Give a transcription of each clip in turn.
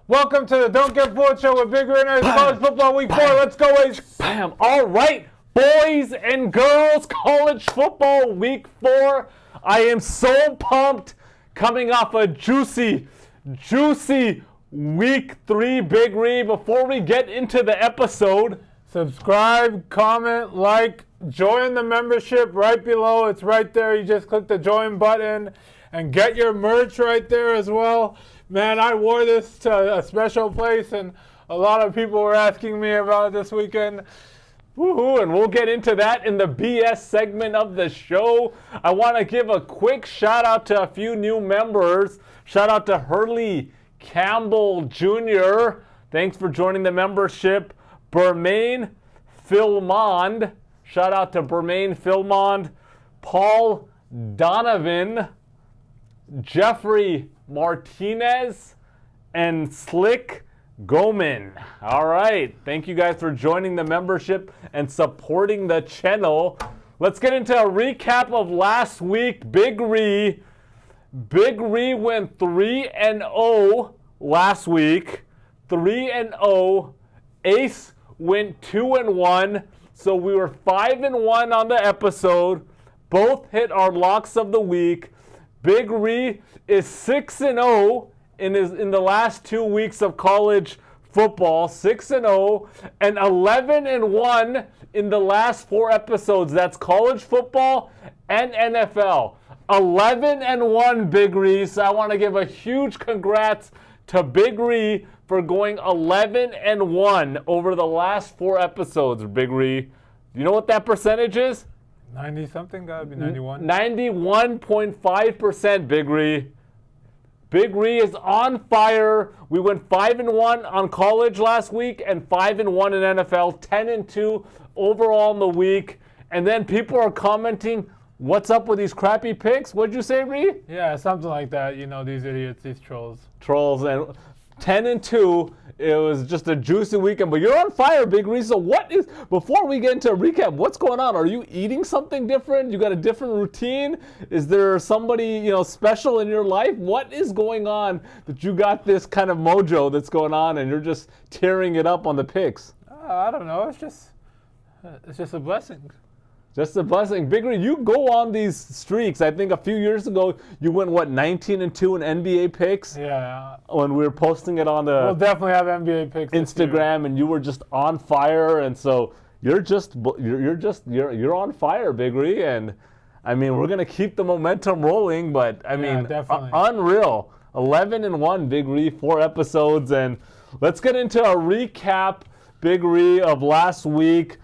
Welcome to the Don't Get Fooled Show with Big Winners College Football Week 4. Let's go, Ace. Bam. All right, boys and girls, college football week 4. I am so pumped coming off a juicy week 3, Big Ree. Before we get into the episode, Subscribe, comment, like, join the membership right below. It's right there. You just click the join button and get your merch right there as well. Man, I wore this to a special place, and a lot of people were asking me about it this weekend. woohoo, and we'll get into that in the BS segment of the show. I want to give a quick shout out to a few new members. Shout out to Hurley Campbell Jr. Thanks for joining the membership. Bermain Philmond. Shout out to Bermain Philmond. Paul Donovan. Jeffrey Martinez. And Slick Goman. All right. Thank you guys for joining the membership and supporting the channel. Let's get into a recap of last week. Big Ree went 3-0 last week. 3-0. Ace went 2-1. So we were 5-1 on the episode. Both hit our locks of the week. Big Ree is 6-0 in the last 2 weeks of college football. 6-0 and 11-1 in the last 4 episodes. That's college football and NFL. 11-1, Big Ree. So I want to give a huge congrats to Big Ree for going 11-1 over the last 4 episodes, Big Ree. You know what that percentage is? 90-something? Gotta be 91. 91.5%, Big Ree. Big Ree is on fire. We went 5-1 on college last week and 5-1 in NFL, 10-2 overall in the week. And then people are commenting, what's up with these crappy picks? What'd you say, Ree? Yeah, something like that. You know, these idiots, these trolls. Trolls. And 10-2. It was just a juicy weekend, but you're on fire, Big Ree. So before we get into a recap, what's going on? Are you eating something different? You got a different routine? Is there somebody, special in your life? What is going on that you got this kind of mojo that's going on and you're just tearing it up on the picks? I don't know. It's just a blessing. Just a blessing. Big Ree, you go on these streaks. I think a few years ago, you went, 19-2 in NBA picks? Yeah. When we were posting it on the We'll definitely have NBA picks Instagram, and you were just on fire. And so you're on fire, Big Ree. And, I mean, we're going to keep the momentum rolling. But, I mean, definitely. Unreal. 11-1, Big Ree, 4 episodes. And let's get into a recap, Big Ree, of last week.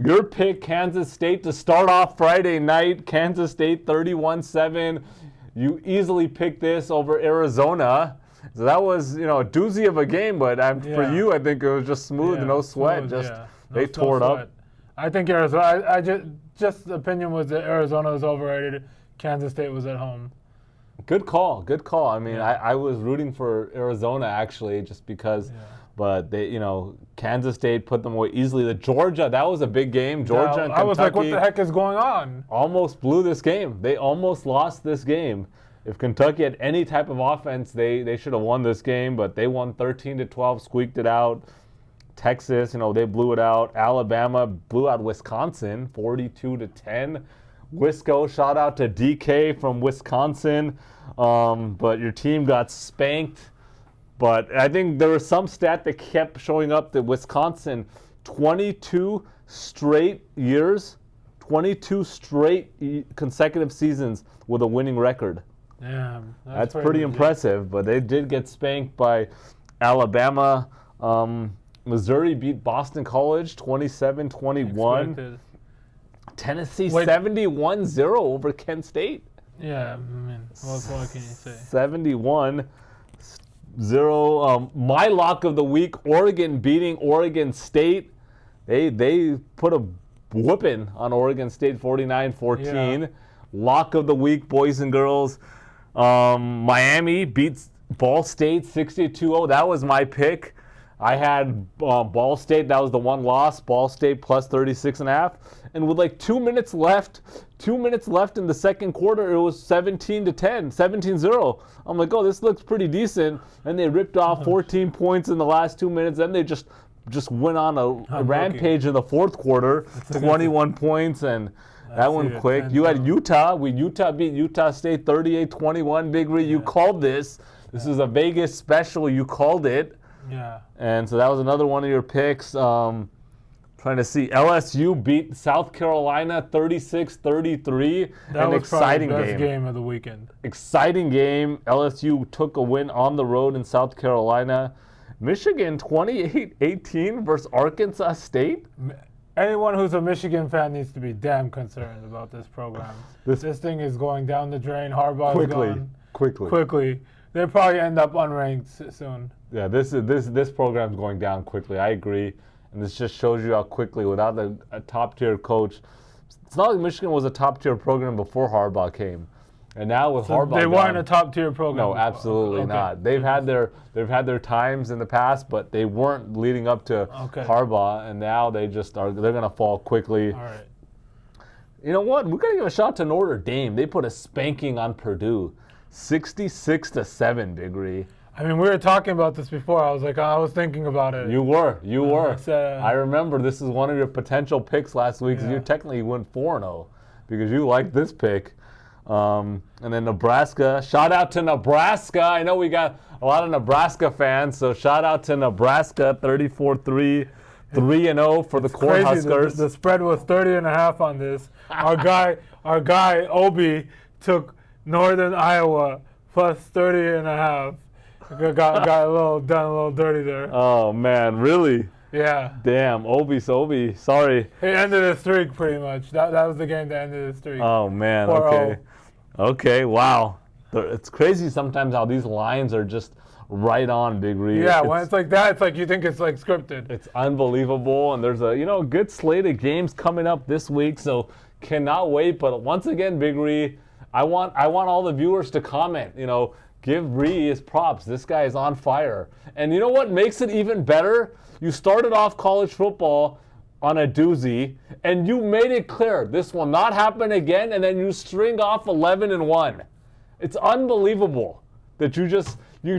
Your pick, Kansas State, to start off Friday night. Kansas State 31-7. You easily picked this over Arizona. So that was, a doozy of a game. But for you, I think it was just smooth, no sweat. They tore it up. I think Arizona. I just the opinion was that Arizona was overrated. Kansas State was at home. Good call. I mean, I was rooting for Arizona actually, just because. Yeah. But they, Kansas State put them away easily. The Georgia, that was a big game. Georgia and Kentucky. I was like, what the heck is going on? Almost blew this game. They almost lost this game. If Kentucky had any type of offense, they should have won this game. But they won 13-12, squeaked it out. Texas, they blew it out. Alabama blew out Wisconsin, 42-10. Wisco, shout out to DK from Wisconsin. But your team got spanked. But I think there was some stat that kept showing up that Wisconsin, 22 straight years, 22 straight consecutive seasons with a winning record. Yeah, that's pretty impressive. But they did get spanked by Alabama. Missouri beat Boston College 27-21. Tennessee 71-0 over Kent State. Yeah, man. What can you say? 71-0. My lock of the week, Oregon beating Oregon State. They put a whooping on Oregon State, 49-14. Yeah. Lock of the week, boys and girls. Miami beats Ball State 62-0. That was my pick. I had Ball State. That was the one loss. Ball State plus 36.5. And with like 2 minutes left in the second quarter, it was 17-10, 17-0. I'm like, oh, this looks pretty decent. And they ripped off 14 points in the last 2 minutes. Then they just went on a rampage in the fourth quarter, 21 points, and that went quick. You had Utah. Utah beat Utah State 38-21. Big Ree, you called this. This is a Vegas special. You called it. Yeah. And so that was another one of your picks. Trying to see. LSU beat South Carolina 36-33. That was exciting probably the best game of the weekend. Exciting game. LSU took a win on the road in South Carolina. Michigan 28-18 versus Arkansas State. Anyone who's a Michigan fan needs to be damn concerned about this program. This thing is going down the drain. Harbaugh's gone. Quickly. They'll probably end up unranked soon. Yeah, this program's going down quickly. I agree. And this just shows you how quickly, without a top-tier coach. It's not like Michigan was a top-tier program before Harbaugh came. And now with Harbaugh, they weren't a top-tier program. No, absolutely not. They've had their times in the past, but they weren't leading up to Harbaugh, and now they just are. They're gonna fall quickly. All right. You know what? We're gonna give a shout to Notre Dame. They put a spanking on Purdue, 66-7. Big Ree. I mean, we were talking about this before. I was thinking about it. You were. I remember this is one of your potential picks last week. You technically went 4-0 because you liked this pick. And then Nebraska. Shout out to Nebraska. I know we got a lot of Nebraska fans, so shout out to Nebraska. 34-3, 3-0 for the Cornhuskers. The spread was 30.5 on this. Our guy Obi took Northern Iowa plus 30.5. Got a little dirty there. Oh man, really? Yeah. Damn, Obi. Sorry. He ended the streak pretty much. That was the game that ended the streak. Oh man. 4-0. Okay. Wow. It's crazy sometimes how these lines are just right on, Big Ree. Yeah. When it's like that, it's like you think it's like scripted. It's unbelievable, and there's a good slate of games coming up this week, so cannot wait. But once again, Big Ree, I want all the viewers to comment. Give Ree his props. This guy is on fire. And you know what makes it even better? You started off college football on a doozy, and you made it clear this will not happen again, and then you string off 11-1. It's unbelievable that you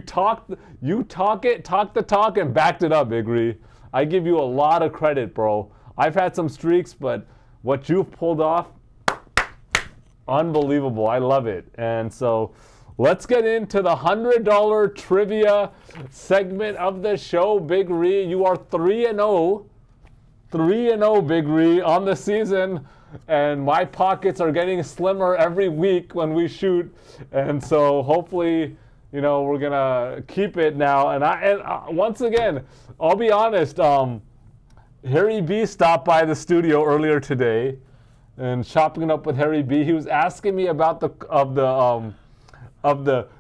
talk the talk and backed it up, Big Ree. I give you a lot of credit, bro. I've had some streaks, but what you've pulled off, unbelievable. I love it. And so let's get into the $100 trivia segment of the show, Big Ree. You are 3-0. 3-0, Big Ree, on the season. And my pockets are getting slimmer every week when we shoot. And so hopefully, we're going to keep it now. And once again, I'll be honest, Harry B stopped by the studio earlier today and chopping it up with Harry B. He was asking me about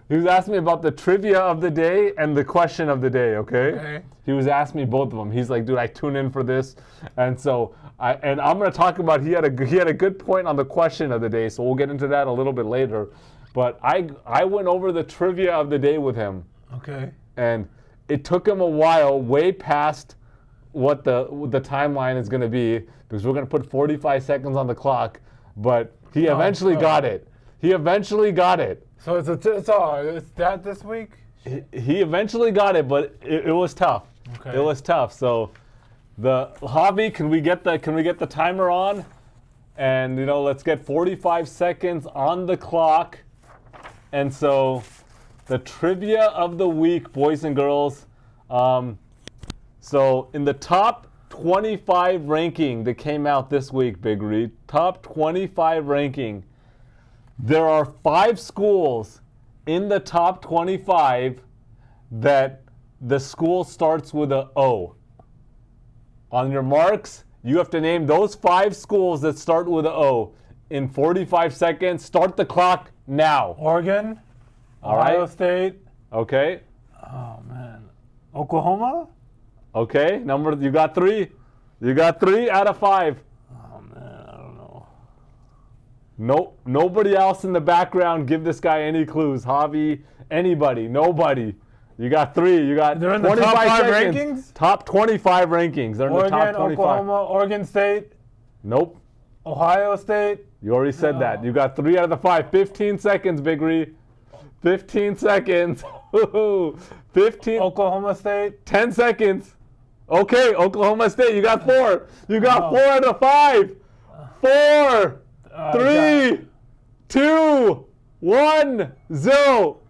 he was asking me about the trivia of the day and the question of the day, okay? He was asking me both of them. He's like, dude, I tune in for this. And so I'm going to talk about, he had a good point on the question of the day, so we'll get into that a little bit later. But I went over the trivia of the day with him. Okay. And it took him a while, way past what the timeline is going to be, because we're going to put 45 seconds on the clock, but he eventually got it. So it's that this week? He eventually got it, but it was tough. Okay. It was tough. So, Javi, can we get the timer on? And let's get 45 seconds on the clock. And so, the trivia of the week, boys and girls. So in the top 25 ranking that came out this week, Big Ree, top 25 ranking. There are 5 schools in the top 25 that the school starts with an O. On your marks, you have to name those 5 schools that start with an O. In 45 seconds, start the clock now. Oregon, All right. Ohio State. Okay. Oh, man. Oklahoma? Okay, you got 3. You got 3 out of 5. Oh, man, I don't know. Nope, nobody else in the background give this guy any clues. Javi, anybody, nobody. You got 3. You got They're in the 25 top 5 seconds. rankings? Top 25 rankings. They're in the top Oregon, 25. Oklahoma, Oregon State, Nope. Ohio State. You already said that. You got 3 out of the 5. 15 seconds, Big Ree. 15 seconds. 15. Oklahoma State. 10 seconds. Okay, Oklahoma State. You got 4. You got 4 out of 5. 4, 3, 2, 1, 0.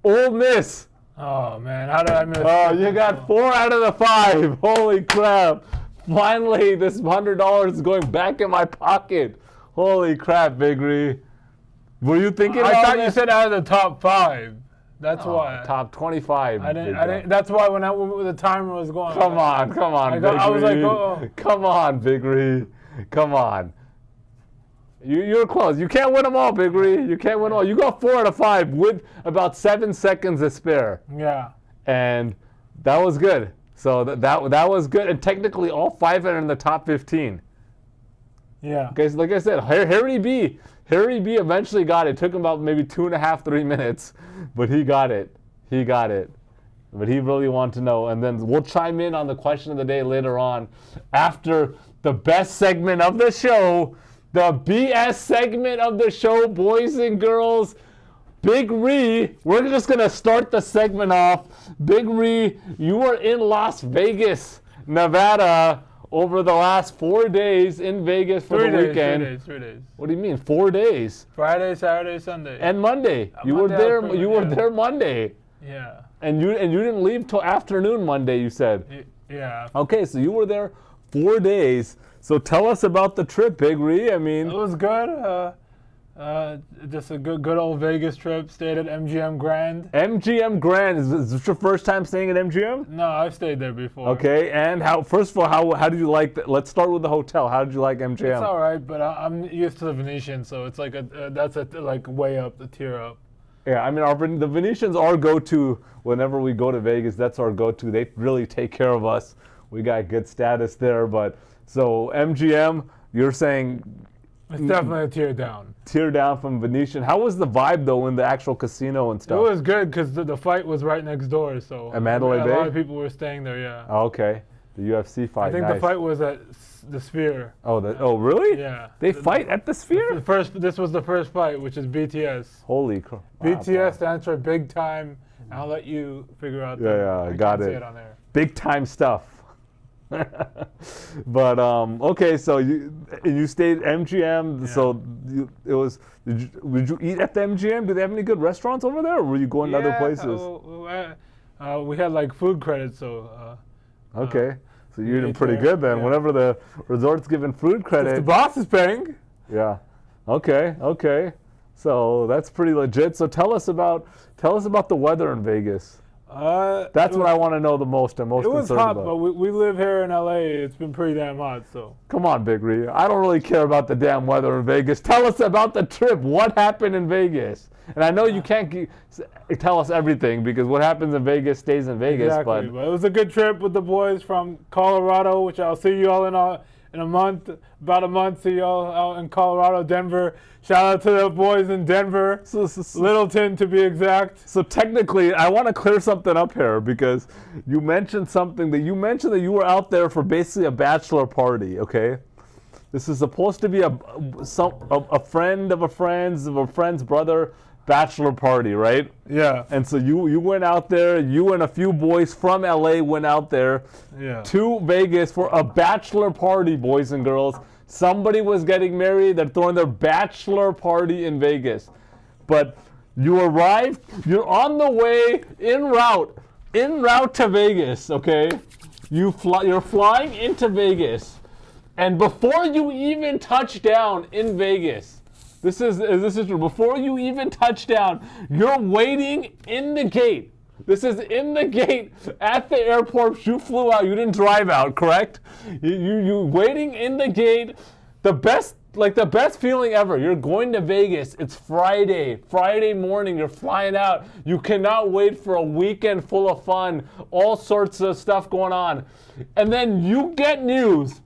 Ole Miss. Oh man, how did I miss? Oh, you got 4 out of the 5. Holy crap. Finally, this $100 is going back in my pocket. Holy crap, Big Ree. Were you thinking I about thought you this? said out of the top 5. That's why. Top 25. I didn't. That's why when the timer was going. Come on, Big Ree. I was like, oh. Come on, Big Ree. Come on. You're close. You can't win them all, Big Ree. You can't win them all. You got 4 out of 5 with about 7 seconds to spare. Yeah. And that was good. So that was good. And technically, all 5 are in the top 15. Yeah. Okay, so like I said, Harry B eventually got it. It took him about maybe 2.5, 3 minutes, but he got it. He got it. But he really wanted to know. And then we'll chime in on the question of the day later on after the best segment of the show, the BS segment of the show, boys and girls. Big Ree, we're just going to start the segment off. Big Ree, you were in Las Vegas, Nevada, over the last 4 days in Vegas for the weekend. 3 days. What do you mean, 4 days? Friday, Saturday, Sunday. And Monday. You were there Monday. Yeah. And you didn't leave till afternoon Monday, you said. Yeah. Okay, so you were there 4 days. So tell us about the trip, Big Ree. I mean, It was good. Just a good old Vegas trip. Stayed at MGM Grand. MGM Grand. Is this your first time staying at MGM? No, I've stayed there before. Okay, and first of all, how did you like that? Let's start with the hotel. How did you like MGM? It's all right, but I'm used to the Venetian, so it's like that's like way up, the tier up. Yeah, I mean, the Venetians are go-to whenever we go to Vegas. That's our go-to. They really take care of us. We got good status there. But so MGM, you're saying It's definitely a tier down. Tier down from Venetian. How was the vibe though in the actual casino and stuff? It was good because the fight was right next door, so At Mandalay a Bay? lot of people were staying there. Yeah. Oh, okay, the UFC fight. I think nice. the fight was at the Sphere. Oh, really? Yeah. They fight at the Sphere? This was the first fight, which is BTS. Holy crap! BTS stands for big time. I'll let you figure out. I got can't it. say it on there. Big time stuff. But okay, so you stayed at MGM. Yeah. So did you eat at the MGM? Do they have any good restaurants over there, or were you going to other places? We had like food credits, so. Okay, so you're eating ate pretty there, good then. yeah. Whenever the resort's giving food If credit. the boss is paying. Yeah. Okay. So that's pretty legit. So tell us about the weather in Vegas. That's what I want to know the most. I'm most It was concerned hot, about. but we live here in LA. It's been pretty damn hot, so. Come on, Big Ree. I don't really care about the damn weather in Vegas. Tell us about the trip. What happened in Vegas? And I know you can't tell us everything because what happens in Vegas stays in Vegas. Exactly, But but it was a good trip with the boys from Colorado, which I'll see you all in a month, about a month. See you all out in Colorado, Denver. Shout out to the boys in Denver, Littleton to be exact. So technically, I want to clear something up here because you mentioned that you were out there for basically a bachelor party. Okay, this is supposed to be a friend of a friend's brother bachelor party, right? Yeah. And so you went out there. You and a few boys from LA went out there to Vegas for a bachelor party, boys and girls. Somebody was getting married. They're throwing their bachelor party in Vegas. But you arrived. You're on the way en route to Vegas. Okay, you're flying into Vegas, and before you even touch down in Vegas. This is true. Before you even touch down, you're waiting in the gate. This is in the gate at the airport. You flew out. You didn't drive out, correct? You waiting in the gate. The best feeling ever. You're going to Vegas. It's Friday morning. You're flying out. You cannot wait for a weekend full of fun. All sorts of stuff going on, and then you get news.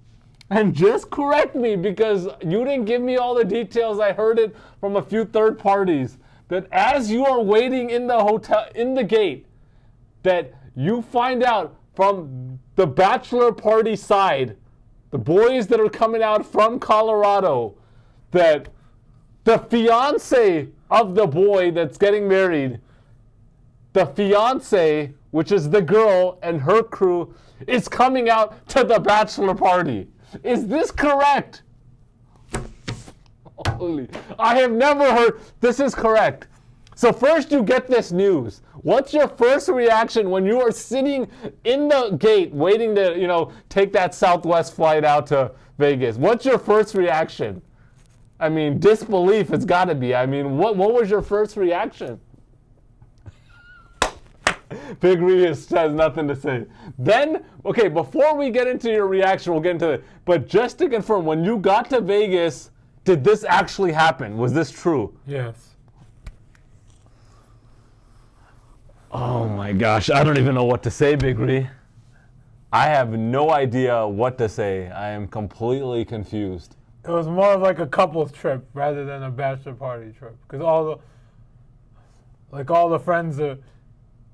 And just correct me because you didn't give me all the details. I heard it from a few third parties that as you are waiting in the hotel, in the gate, that you find out from the bachelor party side, the boys that are coming out from Colorado, that the fiance of the boy that's getting married, the fiance, which is the girl and her crew, is coming out to the bachelor party. Is this correct? Holy, I have never heard. This is correct. So first you get this news. What's your first reaction when you are sitting in the gate waiting to, take that Southwest flight out to Vegas? What's your first reaction? I mean, disbelief it's got to be. I mean, what was your first reaction? Big Reus has nothing to say. Then, okay, before we get into your reaction, we'll get into it. But just to confirm, when you got to Vegas, did this actually happen? Was this true? Yes. Oh my gosh, I don't even know what to say, Big Ree. I have no idea what to say. I am completely confused. It was more of like a couple's trip rather than a bachelor party trip, because all the friends are.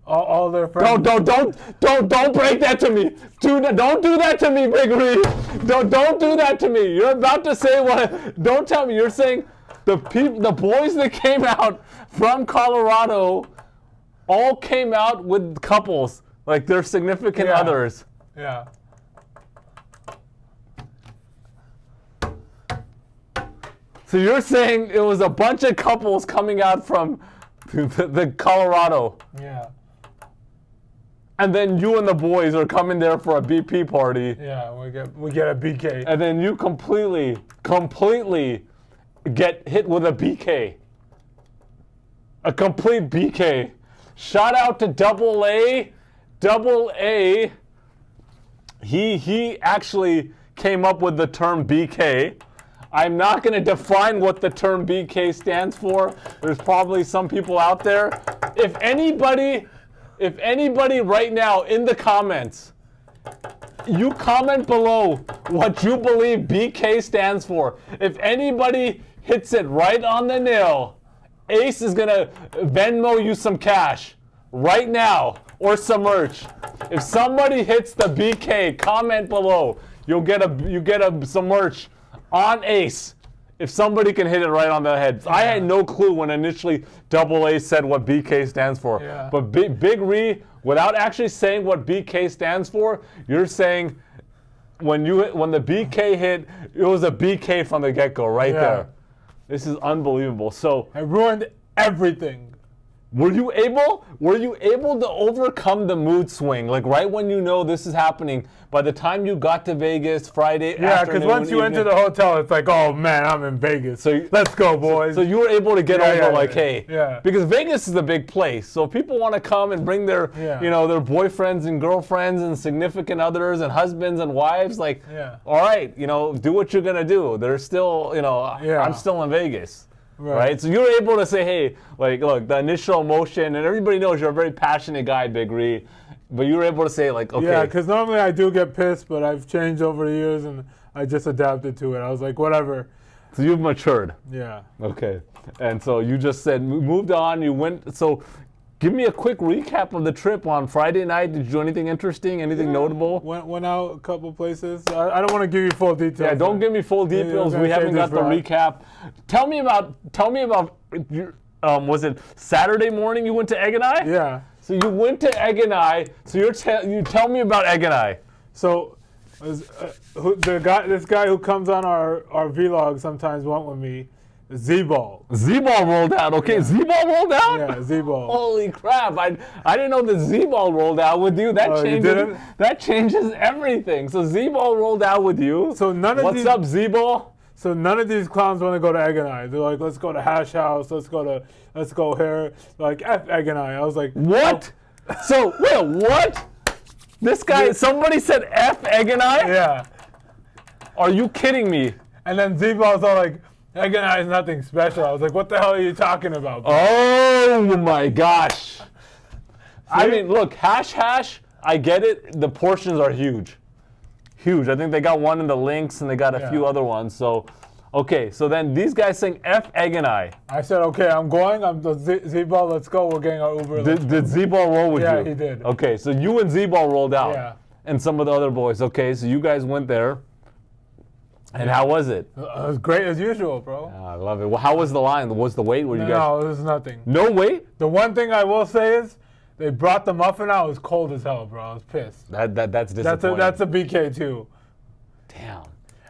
All their friends. Don't break that to me. Don't do that to me, Big Ree. Don't do that to me. You're about to say what? Don't tell me. You're saying the boys that came out from Colorado all came out with couples, like their significant others. Yeah. So you're saying it was a bunch of couples coming out from the Colorado. Yeah. And then you and the boys are coming there for a BP party. Yeah, we get a BK. And then you completely get hit with a BK. A complete BK. Shout out to Double A. Double A. He actually came up with the term BK. I'm not going to define what the term BK stands for. There's probably some people out there. If anybody right now in the comments, you comment below what you believe BK stands for. If anybody hits it right on the nail, Ace is going to Venmo you some cash right now or some merch. If somebody hits the BK, comment below. You get some merch on Ace. If somebody can hit it right on the head. I had no clue when initially Double A said what BK stands for. Yeah. But Big Ree, without actually saying what BK stands for, you're saying when the BK hit, it was a BK from the get-go right there. This is unbelievable. So I ruined everything. Were you able to overcome the mood swing? Like right when you know this is happening, by the time you got to Vegas Friday Yeah, because once you enter the hotel, it's like, oh man, I'm in Vegas. So let's go, boys. So you were able to get over hey. Yeah. Because Vegas is a big place. So if people want to come and bring their their boyfriends and girlfriends and significant others and husbands and wives, all right, do what you're gonna do. They're still, I'm still in Vegas. Right. So you're able to say, hey, look, the initial emotion, and everybody knows you're a very passionate guy, Big Ree, but you were able to say, okay. Yeah, because normally I do get pissed, but I've changed over the years, and I just adapted to it. I was like, whatever. So you've matured. Yeah. Okay. And so you just said, moved on, you went, so give me a quick recap of the trip on Friday night. Did you do anything interesting, anything notable? Went out a couple places. I don't want to give you full details. Yeah, don't give me full details. We haven't got the recap. Tell me about. Was it Saturday morning you went to Egg and I? Yeah. So you went to Egg and I. So you tell me about Egg and I. So this guy who comes on our vlog sometimes went with me. Z-Ball. Z-Ball rolled out. Okay, Z-Ball rolled out? Yeah, Z-Ball. Holy crap. I didn't know the Z-Ball rolled out with you. That changes everything. So Z-Ball rolled out with you. So What's up, Z-Ball? So none of these clowns want to go to Egg and I. They're like, let's go to Hash House. Let's go here. They're like, F Egg and I was like, what? So, wait, what? This guy, somebody said F Egg and I? Yeah. Are you kidding me? And then Z-Ball's all like, Egg and I is nothing special. I was like, what the hell are you talking about? Oh my gosh. I mean, look, Hash, I get it. The portions are huge. Huge. I think they got one in the Lynx and they got a few other ones. So Okay, so then these guys saying F Egg and I. I said, okay, I'm going. I'm the Z-Ball. Let's go. We're getting our Uber. Did Z-Ball roll with you? Yeah, he did. Okay, so you and Z-Ball rolled out. Yeah. And some of the other boys. Okay, so you guys went there. And how was it? It was great as usual, bro. I love it. Well, how was the line? Was the wait? Were you guys? No, it was nothing. No wait? The one thing I will say is they brought the muffin out. It was cold as hell, bro. I was pissed. That's disappointing. That's a BK too. Damn.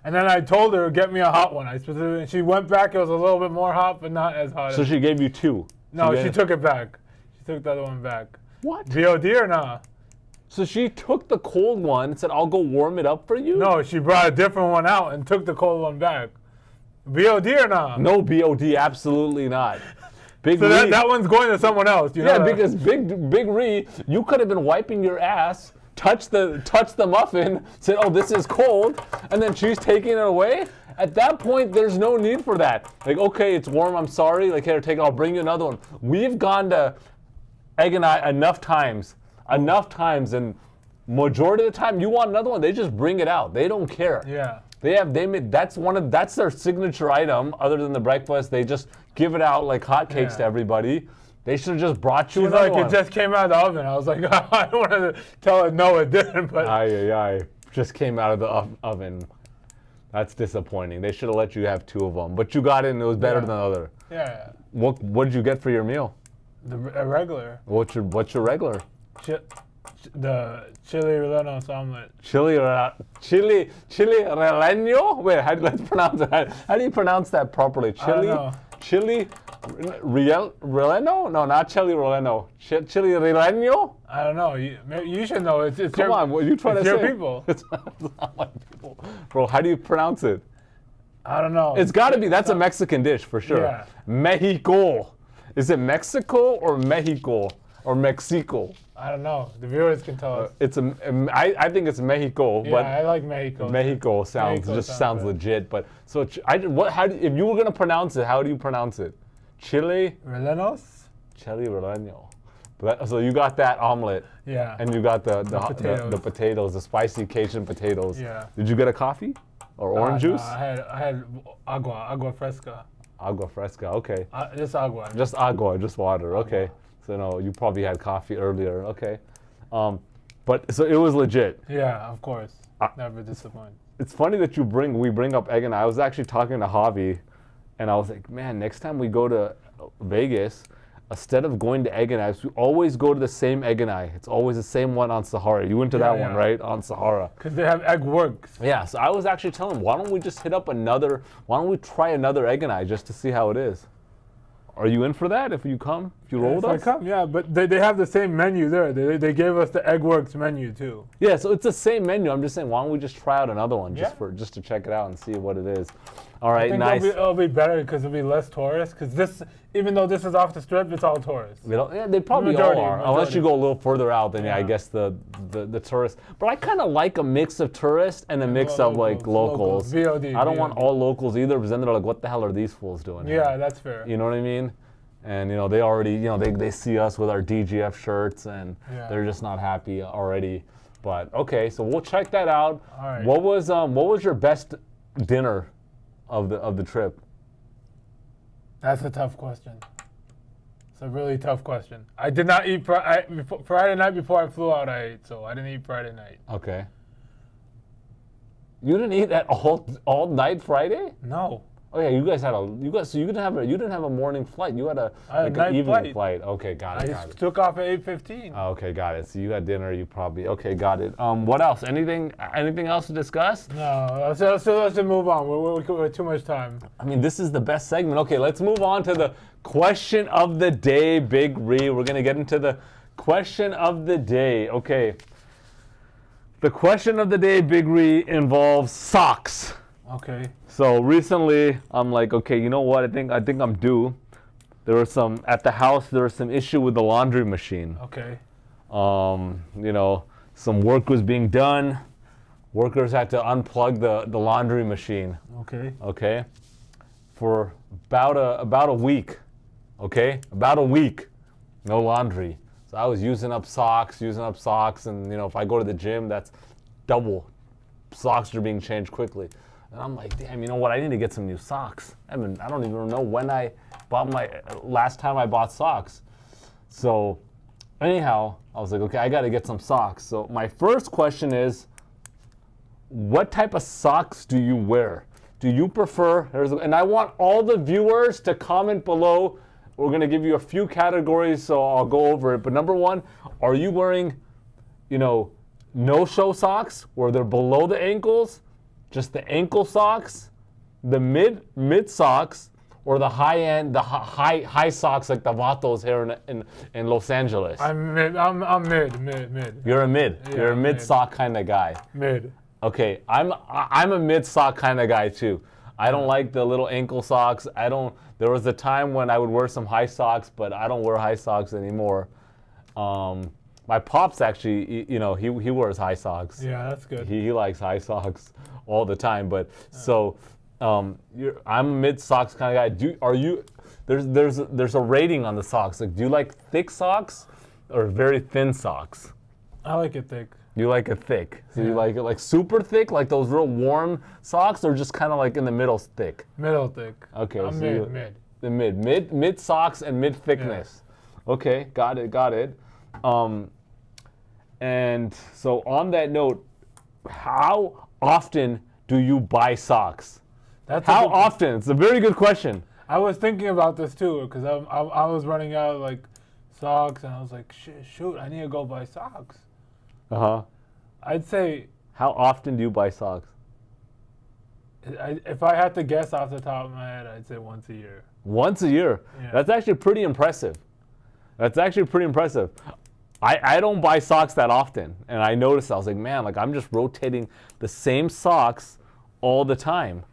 And then I told her, get me a hot one. And she went back. It was a little bit more hot, but not as hot. So she gave you two? No, she took it back. She took the other one back. What? VOD or not? So she took the cold one and said, I'll go warm it up for you? No, she brought a different one out and took the cold one back. VOD or not? No BOD, absolutely not. Big So Ree, that one's going to someone else. You know that? because Big Ree, you could have been wiping your ass, touched the muffin, said, oh, this is cold, and then she's taking it away? At that point, there's no need for that. Like, okay, it's warm, I'm sorry. Like, here, take it, I'll bring you another one. We've gone to Egg and I enough times, and majority of the time, you want another one, they just bring it out. They don't care. Yeah. That's their signature item. Other than the breakfast, they just give it out like hotcakes to everybody. They should have just brought you She's another like, one. it just came out of the oven. I was like, I don't want to tell her no, it didn't. But Aye, just came out of the oven. That's disappointing. They should have let you have two of them, but you got it and it was better than the other. yeah, What did you get for your meal? a regular. What's your regular? The chili rellenos omelet. Chili relleno? Wait, let's pronounce it. How do you pronounce that properly? Chili relleno? No, not chili relleno. Chili relleno? I don't know. You should know. It's Come on, what are you trying to say? It's your people. It's not my people. Bro, how do you pronounce it? I don't know. It's got to be. That's a Mexican dish for sure. Yeah. Mexico. Is it Mexico or Mexico or Mexico? I don't know. The viewers can tell us. I think it's Mexico, Yeah, but I like Mexico. Mexico sounds sounds good. legit. But so if you were gonna pronounce it, how do you pronounce it? Chili Rellenos? Chili relleno. So you got that omelet. Yeah. And you got the potatoes, the spicy Cajun potatoes. Yeah. Did you get a coffee or orange juice? I had agua fresca. Agua fresca. Okay. Just agua. Just agua, just water. Okay. So no, you probably had coffee earlier. Okay. But so it was legit. Yeah, of course. Never disappoint. It's funny that we bring up Egg and I was actually talking to Javi, and I was like, man, next time we go to Vegas, instead of going to Egg and I's, we always go to the same Egg and I. It's always the same one on Sahara. You went to that one, right? On Sahara. Because they have Egg Works. Yeah, so I was actually telling him, why don't we just why don't we try another Egg and I just to see how it is? Are you in for that if you roll with us? I come, yeah, but they have the same menu there. They gave us the Egg Works menu too. Yeah, so it's the same menu. I'm just saying, why don't we just try out another one just to check it out and see what it is. All right, I think nice. it'll be better because it'll be less tourists. Because even though this is off the strip, it's all tourists. They probably all are, unless you go a little further out. Then I guess the tourists. But I kind of like a mix of tourists and a mix of like locals. VOD. I don't want all locals either, because then they're like, what the hell are these fools doing here? Yeah, that's fair. You know what I mean? And they already, they see us with our DGF shirts, and they're just not happy already. But okay, so we'll check that out. All right. What was your best dinner of the trip? That's a tough question. It's a really tough question. I did not eat Friday night before I flew out. I ate, so I didn't eat Friday night. Okay. You didn't eat at all night Friday? No. Oh yeah, so you didn't have a morning flight. You had an evening flight. Okay, got it. I took off at 8:15. Okay, got it. So you had dinner. You probably got it. What else? Anything else to discuss? No. Let's move on. We're too much time. I mean, this is the best segment. Okay, let's move on to the question of the day, Big Ree. We're gonna get into the question of the day. Okay. The question of the day, Big Ree, involves socks. Okay. So recently, I'm like, okay, you know what? I think I'm due. There was some issue with the laundry machine. Okay. Some work was being done. Workers had to unplug the laundry machine. Okay. Okay. For about a week. Okay, about a week, no laundry. So I was using up socks, and if I go to the gym, that's double. Socks are being changed quickly. And I'm like, damn, you know what? I need to get some new socks. I don't even know when I bought last time I bought socks. So anyhow, I was like, okay, I got to get some socks. So my first question is, what type of socks do you wear? Do you prefer, and I want all the viewers to comment below. We're going to give you a few categories, so I'll go over it. But number one, are you wearing, no-show socks where they're below the ankles, just the ankle socks, the mid socks, or the high-end, the high socks like the Vatos here in Los Angeles? I'm mid. I'm mid. You're a mid. Yeah, You're a mid mid. sock kind of guy. Mid. Okay, I'm a mid sock kind of guy too. I don't like the little ankle socks. There was a time when I would wear some high socks, but I don't wear high socks anymore. My pops actually, he wears high socks. Yeah, that's good. He likes high socks all the time. But so, I'm a mid socks kind of guy. There's a rating on the socks. Like, do you like thick socks or very thin socks? I like it thick. You like it thick. So Yeah. you like it like super thick, like those real warm socks, or just kind of like in the middle thick? Middle thick. Okay, I'm so mid. The mid socks and mid thickness. Yeah. Okay, got it. And so on that note, how often do you buy socks? How often? It's a very good question. I was thinking about this too, because I was running out of like socks, and I was like, shoot, I need to go buy socks. I'd say. How often do you buy socks? If I had to guess off the top of my head, I'd say once a year. Once a year? Yeah. That's actually pretty impressive. I don't buy socks that often, and I noticed, I was like, man, like I'm just rotating the same socks all the time.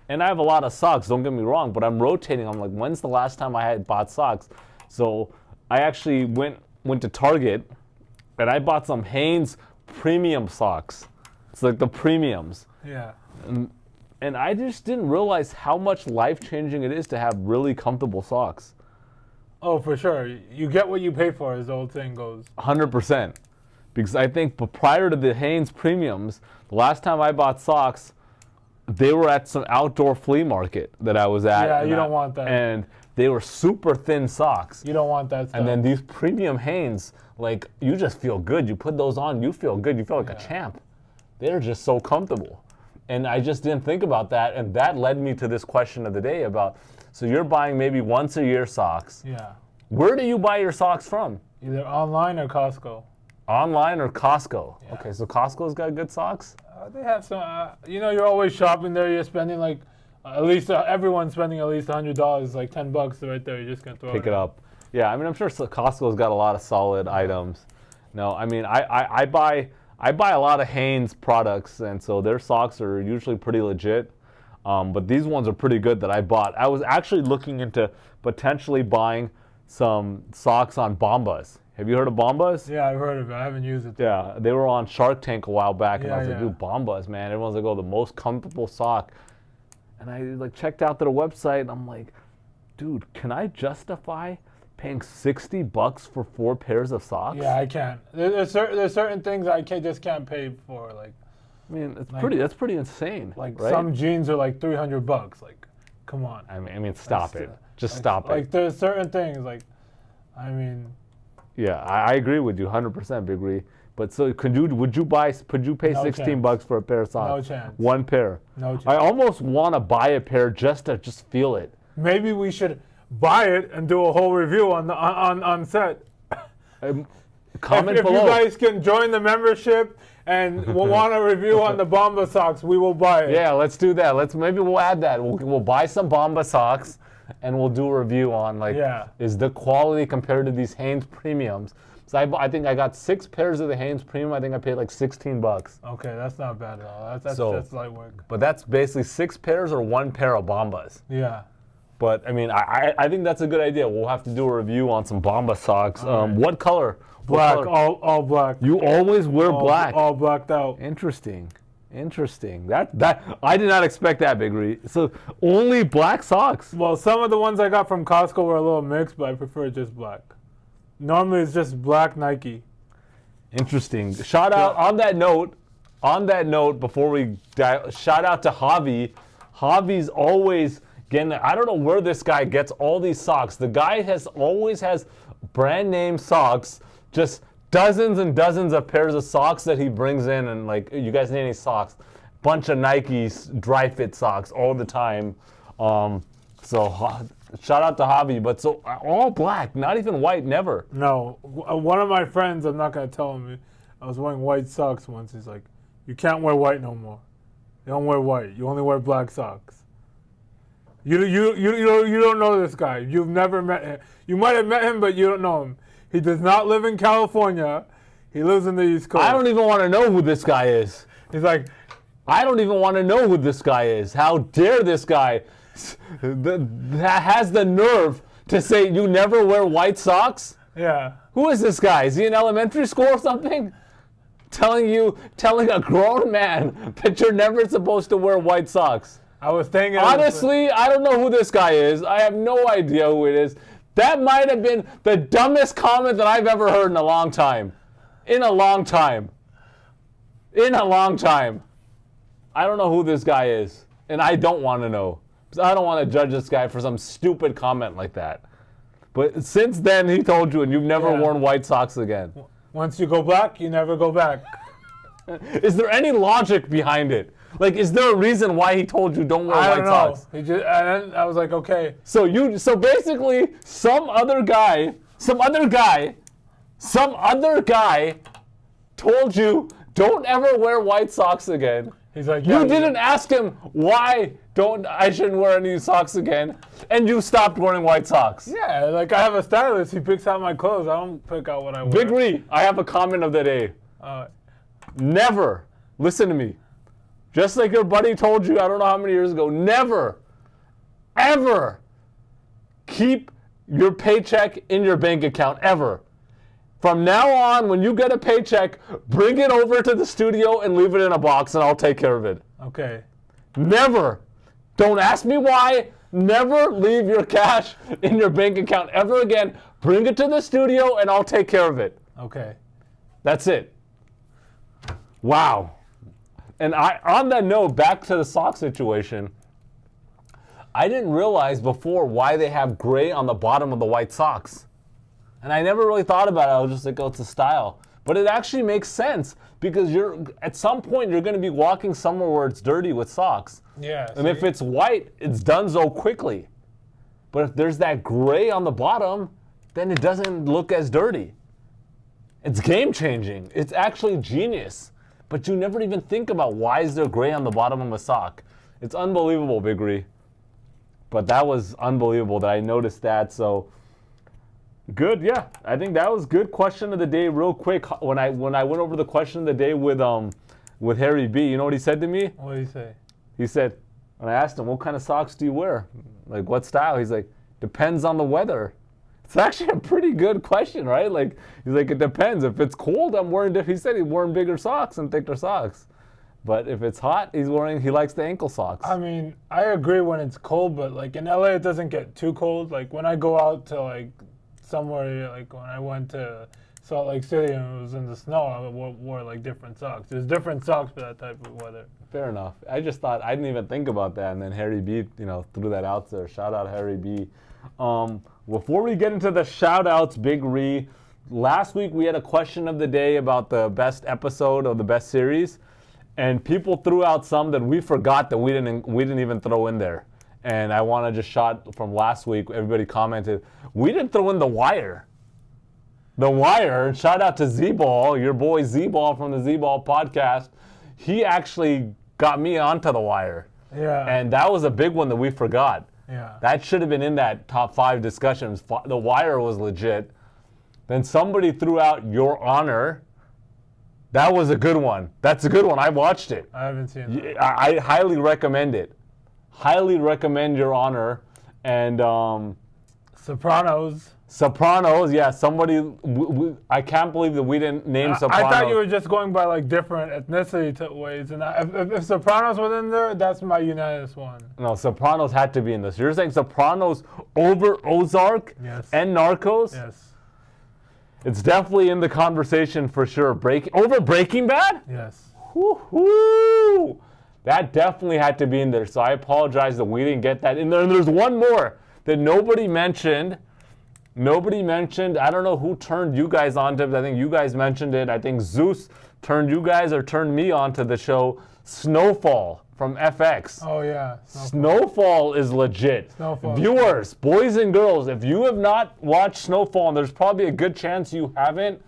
And I have a lot of socks, don't get me wrong, but I'm rotating. I'm like, when's the last time I had bought socks? So I actually went to Target, and I bought some Hanes premium socks. It's like the premiums. Yeah. And I just didn't realize how much life-changing it is to have really comfortable socks. Oh, for sure. You get what you pay for, as the old saying goes. 100%. Because I think prior to the Hanes premiums, the last time I bought socks, they were at some outdoor flea market that I was at. Yeah, you don't want that. And they were super thin socks. You don't want that stuff. And then these premium Hanes, like, you just feel good. You put those on, you feel good. You feel like a champ. They're just so comfortable. And I just didn't think about that. And that led me to this question of the day about, so you're buying maybe once a year socks. Yeah. Where do you buy your socks from? Either online or Costco. Online or Costco? Yeah. Okay, so Costco's got good socks? They have some, you're always shopping there. You're spending like, at least everyone's spending at least $100, like $10 right there. You're just going to throw Pick it up. Yeah, I mean, I'm sure Costco's got a lot of solid items. No, I mean, I buy a lot of Hanes products, and so their socks are usually pretty legit. But these ones are pretty good that I bought. I was actually looking into potentially buying some socks on Bombas. Have you heard of Bombas? Yeah, I've heard of it. I haven't used it. Yeah, they were on Shark Tank a while back, and I was like, Yeah. dude, Bombas, man. Everyone's like, oh, the most comfortable sock. And I like checked out their website, and I'm like, dude, can I justify paying $60 for 4 pairs of socks? Yeah, I can't. There's certain things I just can't pay for. Like, I mean, that's pretty insane. Like right? some jeans are like $300. Like, come on. I mean, stop it. Just stop it. Like, there's certain things. Like, I mean. Yeah, I agree with you, 100%, Big Ree. But so, could you pay No $16 for a pair of socks? No chance. One pair. No chance. I almost want to buy a pair just to feel it. Maybe we should buy it and do a whole review on set. Comment if below. you guys can join the membership and want a review on the Bomba socks, we will buy it. Yeah, let's do that. Maybe we'll add that. We'll buy some Bomba socks, and we'll do a review on is the quality compared to these Hanes premiums. So I think I got 6 pairs of the Hanes premium. I think I paid like $16. Okay, that's not bad at all. That's light work. But that's basically 6 pairs or 1 pair of Bombas. Yeah. But I mean, I think that's a good idea. We'll have to do a review on some Bomba socks. Right. What color? Black, What color? all black. You always wear black. All blacked out. Interesting. That I did not expect that, Big Ree. So only black socks. Well, some of the ones I got from Costco were a little mixed, but I prefer just black. Normally it's just black Nike. Interesting. Shout out on that note. on that note, before we shout out to Javi. Javi's always getting. I don't know where this guy gets all these socks. The guy always has brand name socks, just dozens and dozens of pairs of socks that he brings in, and like, you guys need any socks? Bunch of Nike's dry fit socks all the time. So shout out to Javi. But so all black, not even white, never. No, one of my friends, I'm not gonna tell him, I was wearing white socks once. He's like, "You can't wear white no more. You don't wear white. You only wear black socks." You don't know this guy. You've never met him. You might have met him, but you don't know him. He does not live in California. He lives in the East Coast. I don't even want to know who this guy is. He's like, I don't even want to know who this guy is. How dare this guy that has the nerve to say you never wear white socks? yeah. Who is this guy? Is he in elementary school or something? Telling a grown man that you're never supposed to wear white socks. I was thinking. Honestly, I don't know who this guy is. I have no idea who it is. That might have been the dumbest comment that I've ever heard in a long time. In a long time. I don't know who this guy is, and I don't want to know. Because I don't want to judge this guy for some stupid comment like that. But since then, he told you, and you've never worn white socks again. Once you go black, you never go back. Is there any logic behind it? Like, is there a reason why he told you don't wear white socks? He just, and then I was like, okay. So basically, some other guy told you don't ever wear white socks again. He's like, you didn't ask him why I shouldn't wear any socks again, and you stopped wearing white socks. Yeah, like I have a stylist. He picks out my clothes. I don't pick out what I wear. Big Ree, I have a comment of the day. Never, listen to me. Just like your buddy told you, I don't know how many years ago, never, ever keep your paycheck in your bank account, ever. From now on, when you get a paycheck, bring it over to the studio and leave it in a box, and I'll take care of it. Okay. Never. Don't ask me why. Never leave your cash in your bank account ever again. Bring it to the studio, and I'll take care of it. Okay. That's it. Wow. And on that note, back to the sock situation, I didn't realize before why they have gray on the bottom of the white socks. And I never really thought about it. I was just like, oh, it's a style. But it actually makes sense because at some point you're going to be walking somewhere where it's dirty with socks. Yeah. And if it's white, it's done so quickly. But if there's that gray on the bottom, then it doesn't look as dirty. It's game changing. It's actually genius. But you never even think about why is there gray on the bottom of a sock. It's unbelievable, Big Ree. But that was unbelievable that I noticed that. So good, yeah. I think that was good question of the day. Real quick, when I went over the question of the day with Harry B, you know what he said to me? What did he say? He said, when I asked him, what kind of socks do you wear? Like, what style? He's like, depends on the weather. It's actually a pretty good question, right? Like, he's like, it depends. If it's cold, I'm wearing, he said he's wearing bigger socks and thicker socks. But if it's hot, he likes the ankle socks. I mean, I agree when it's cold, but like in LA, it doesn't get too cold. Like when I go out to like somewhere, like when I went to Salt Lake City and it was in the snow, I wore like different socks. There's different socks for that type of weather. Fair enough. I just thought, I didn't even think about that. And then Harry B, threw that out there. Shout out Harry B. Before we get into the shout outs, Big Ree, last week we had a question of the day about the best episode of the best series. And people threw out some that we forgot that we didn't even throw in there. And I want to just shout from last week, everybody commented, we didn't throw in The Wire. The Wire, shout out to Z-Ball, your boy Z-Ball from the Z-Ball podcast. He actually got me onto The Wire. Yeah. And that was a big one that we forgot. Yeah. That should have been in that top 5 discussions. The Wire was legit. Then somebody threw out Your Honor. That was a good one. That's a good one. I watched it. I haven't seen it. I highly recommend it. Highly recommend Your Honor. And Sopranos, yeah. Somebody, I can't believe that we didn't name Sopranos. I thought you were just going by like different ethnicity ways. And if Sopranos was in there, that's my unanimous one. No, Sopranos had to be in this. You're saying Sopranos over Ozark and Narcos? Yes. It's definitely in the conversation for sure. Over Breaking Bad? Yes. Woo-hoo! That definitely had to be in there, so I apologize that we didn't get that in there. And there's one more that nobody mentioned. Nobody mentioned. I don't know who turned you guys onto it. I think you guys mentioned it. I think Zeus turned you guys or turned me onto the show. Snowfall from FX. Oh, yeah. Snowfall is legit. Snowfall. Viewers, boys and girls, if you have not watched Snowfall, and there's probably a good chance you haven't,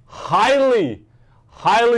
highly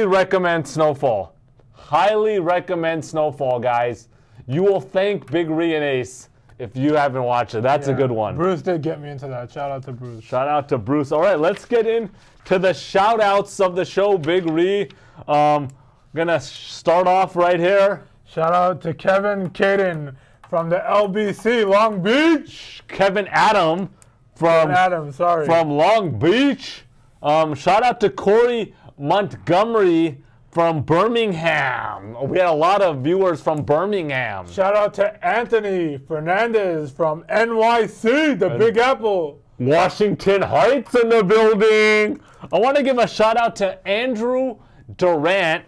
recommend Snowfall. Highly recommend Snowfall, guys. You will thank Big Ree and Ace if you haven't watched it. That's a good one. Bruce did get me into that. Shout out to Bruce. Shout out to Bruce. All right, let's get into the shout outs of the show, Big Ree. Gonna start off right here. Shout out to Kevin Caden from the LBC Long Beach. Kevin Adam from Long Beach. Shout out to Corey Montgomery from Birmingham. We had a lot of viewers from Birmingham. Shout out to Anthony Fernandez from NYC, the Big Apple. Washington Heights in the building. I want to give a shout out to Andrew Durant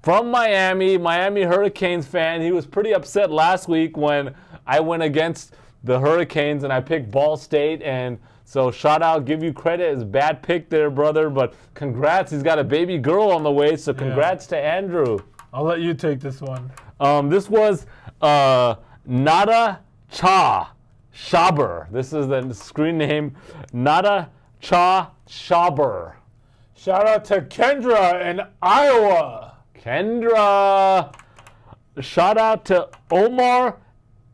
from Miami Hurricanes fan. He was pretty upset last week when I went against the Hurricanes and I picked Ball State, and so shout out, give you credit. It's a bad pick there, brother, but congrats. He's got a baby girl on the way, so congrats to Andrew. I'll let you take this one. This was Nada Cha Shaber. This is the screen name, Nada Cha Shaber. Shout out to Kendra in Iowa. Kendra. Shout out to Omar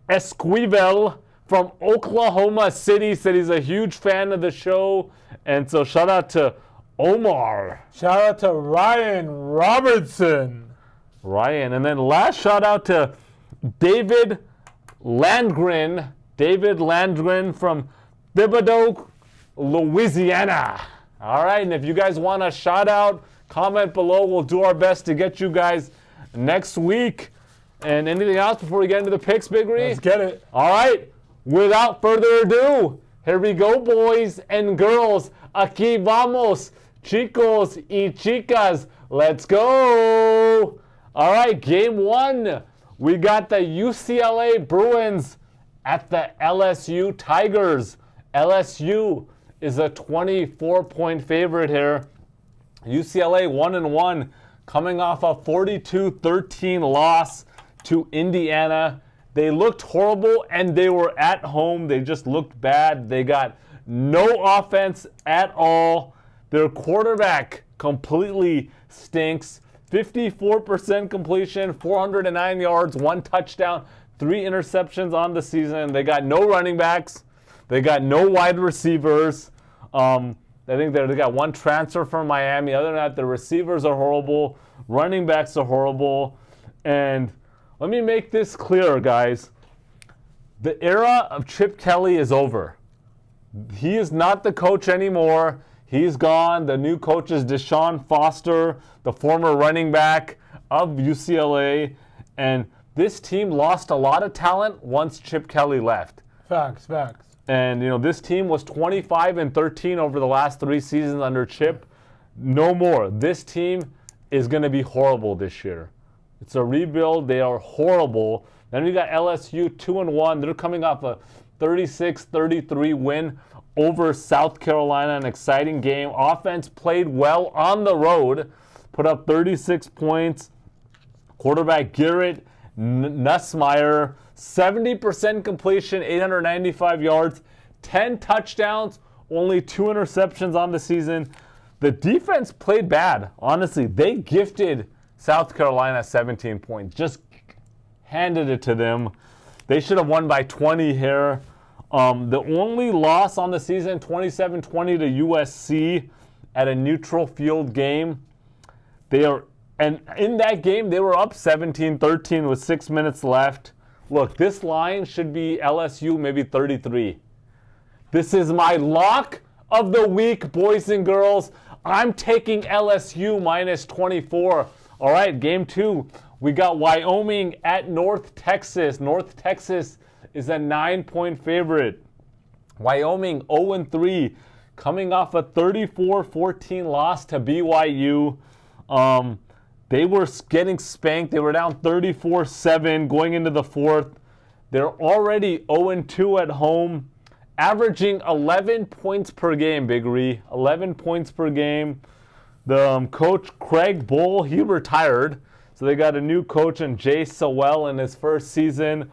Esquivel from Oklahoma City. Said he's a huge fan of the show. And so shout out to Omar. Shout out to Ryan Robertson. Ryan. And then last shout out to David Landgren. David Landgren from Thibodaux, Louisiana. All right. And if you guys want a shout out, comment below. We'll do our best to get you guys next week. And anything else before we get into the picks, Big Ree? Let's get it. All right. Without further ado, here we go, boys and girls. Aquí vamos, chicos y chicas. Let's go. All right, game one. We got the UCLA Bruins at the LSU Tigers. LSU is a 24-point favorite here. UCLA 1-1, coming off a 42-13 loss to Indiana. They looked horrible, and they were at home. They just looked bad. They got no offense at all. Their quarterback completely stinks. 54% completion, 409 yards, 1 touchdown, 3 interceptions on the season. They got no running backs. They got no wide receivers. I think they got 1 transfer from Miami. Other than that, the receivers are horrible. Running backs are horrible. And let me make this clear, guys. The era of Chip Kelly is over. He is not the coach anymore. He's gone. The new coach is Deshaun Foster, the former running back of UCLA. And this team lost a lot of talent once Chip Kelly left. Facts. And, this team was 25-13 over the last 3 seasons under Chip. No more. This team is going to be horrible this year. It's a rebuild. They are horrible. Then we got LSU 2-1. They're coming off a 36-33 win over South Carolina. An exciting game. Offense played well on the road. Put up 36 points. Quarterback Garrett Nussmeier, 70% completion, 895 yards, 10 touchdowns, only 2 interceptions on the season. The defense played bad, honestly. They gifted South Carolina 17 points, just handed it to them. They should have won by 20 here. The only loss on the season, 27-20 to USC at a neutral field game. And in that game, they were up 17-13 with 6 minutes left. Look, this line should be LSU maybe 33. This is my lock of the week, boys and girls. I'm taking LSU minus 24. All right, game 2. We got Wyoming at North Texas. North Texas is a 9-point favorite. Wyoming 0-3, coming off a 34-14 loss to BYU. They were getting spanked. They were down 34-7 going into the fourth. They're already 0-2 at home, averaging 11 points per game, Big Ree. 11 points per game. The coach, Craig Bull, he retired. So they got a new coach in Jay Sowell in his first season.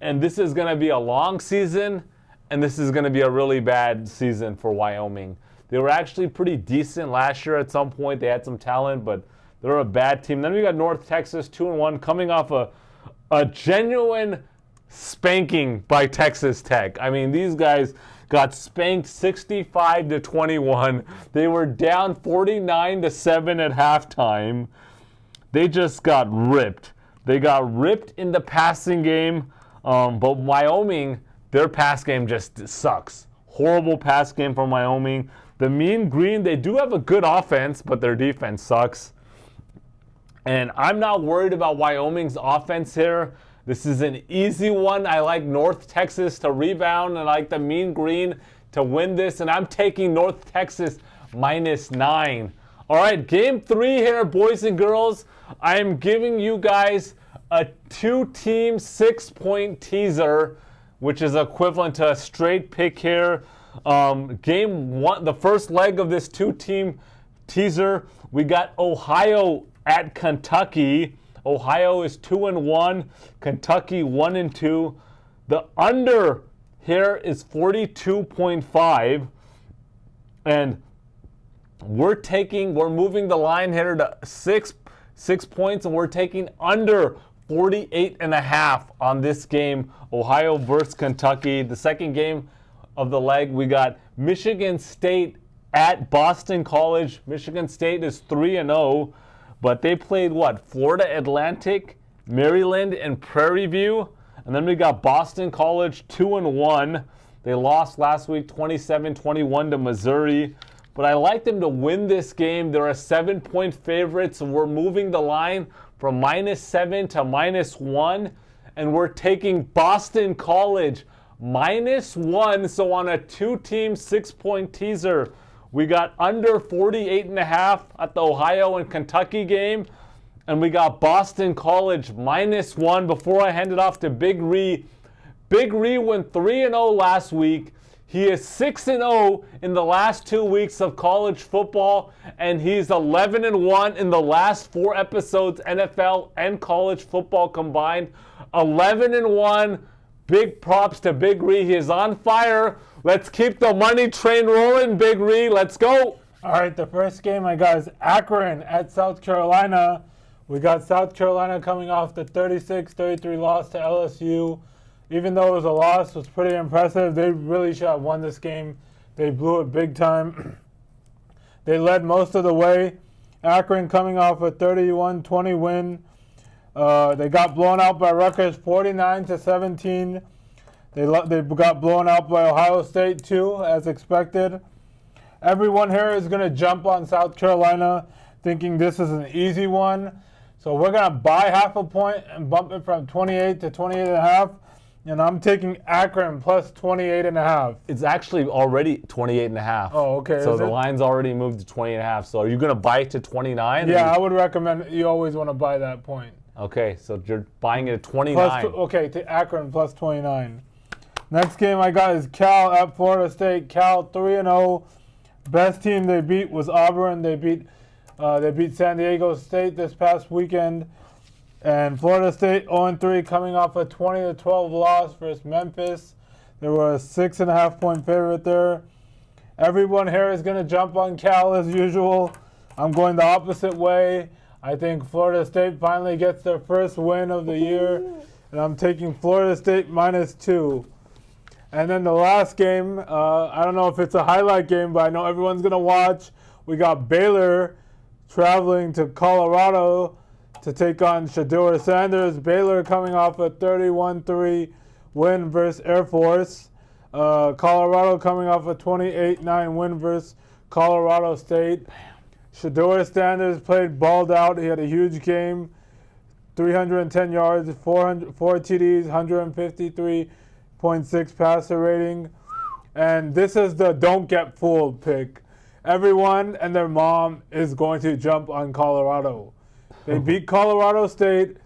And this is going to be a long season, and this is going to be a really bad season for Wyoming. They were actually pretty decent last year at some point. They had some talent, but they're a bad team. Then we got North Texas, 2-1, coming off a genuine spanking by Texas Tech. I mean, these guys got spanked 65-21. They were down 49-7 at halftime. They just got ripped. They got ripped in the passing game, but Wyoming, their pass game just sucks. Horrible pass game from Wyoming. The Mean Green, they do have a good offense, but their defense sucks. And I'm not worried about Wyoming's offense here. This is an easy one. I like North Texas to rebound, and I like the Mean Green to win this. And I'm taking North Texas -9. All right, game 3 here, boys and girls. I am giving you guys a 2-team 6-point teaser, which is equivalent to a straight pick here. Game 1, the first leg of this 2-team teaser, we got Ohio at Kentucky. Ohio is 2-1, Kentucky 1-2. The under here is 42.5, and we're moving the line here to 6 points, and we're taking under 48.5 on this game, Ohio versus Kentucky. The second game of the leg, we got Michigan State at Boston College. Michigan State is 3-0. But they played Florida Atlantic, Maryland, and Prairie View. And then we got Boston College 2-1. They lost last week 27-21 to Missouri. But I like them to win this game. They're a 7-point favorite, so we're moving the line from -7 to -1. And we're taking Boston College -1. So on a 2-team 6-point teaser, we got under 48.5 at the Ohio and Kentucky game. And we got Boston College -1. Before I hand it off to Big Ree. Big Ree went 3-0 last week. He is 6-0 in the last 2 weeks of college football. And he's 11-1 in the last 4 episodes, NFL and college football combined. 11-1. Big props to Big Ree. He is on fire. Let's keep the money train rolling, Big Ree. Let's go. All right, the first game I got is Akron at South Carolina. We got South Carolina coming off the 36-33 loss to LSU. Even though it was a loss, it was pretty impressive. They really should have won this game. They blew it big time. They led most of the way. Akron coming off a 31-20 win. They got blown out by Rutgers 49-17. They got blown out by Ohio State too, as expected. Everyone here is going to jump on South Carolina, thinking this is an easy one. So we're going to buy half a point and bump it from 28 to 28.5. And I'm taking Akron plus 28.5. It's actually already 28.5. Oh, okay. So the line's already moved to 20.5. So are you going to buy it to 29? Yeah, I would recommend you always want to buy that point. Okay, so you're buying it at 29. To Akron plus 29. Next game I got is Cal at Florida State. Cal 3-0. Best team they beat was Auburn. They beat San Diego State this past weekend. And Florida State 0-3, coming off a 20-12 loss versus Memphis. They were a 6.5-point favorite there. Everyone here is going to jump on Cal as usual. I'm going the opposite way. I think Florida State finally gets their first win of the year. And I'm taking Florida State -2. And then the last game, I don't know if it's a highlight game, but I know everyone's going to watch. We got Baylor traveling to Colorado to take on Shedeur Sanders. Baylor coming off a 31-3 win versus Air Force. Colorado coming off a 28-9 win versus Colorado State. Shedeur Sanders balled out. He had a huge game. 310 yards, 4 TDs, 153.6 passer rating. And this is the don't get fooled pick. Everyone and their mom is going to jump on Colorado. They beat Colorado State.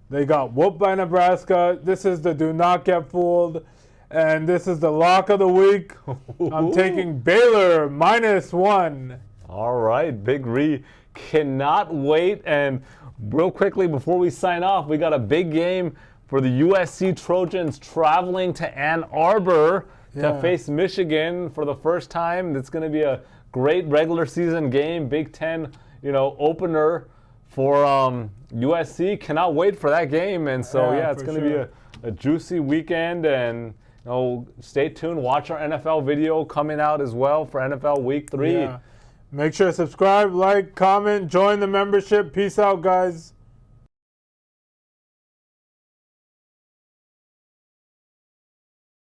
They got whooped by Nebraska. This is the do not get fooled. And this is the lock of the week. I'm taking Baylor -1. All right, Big Ree. Cannot wait. And real quickly, before we sign off, we got a big game for the USC Trojans traveling to Ann Arbor to face Michigan for the first time. It's going to be a great regular season game, Big Ten, opener for USC. Cannot wait for that game. And so, it's going to be a juicy weekend. And stay tuned. Watch our NFL video coming out as well for NFL Week 3. Yeah. Make sure to subscribe, like, comment, join the membership. Peace out, guys.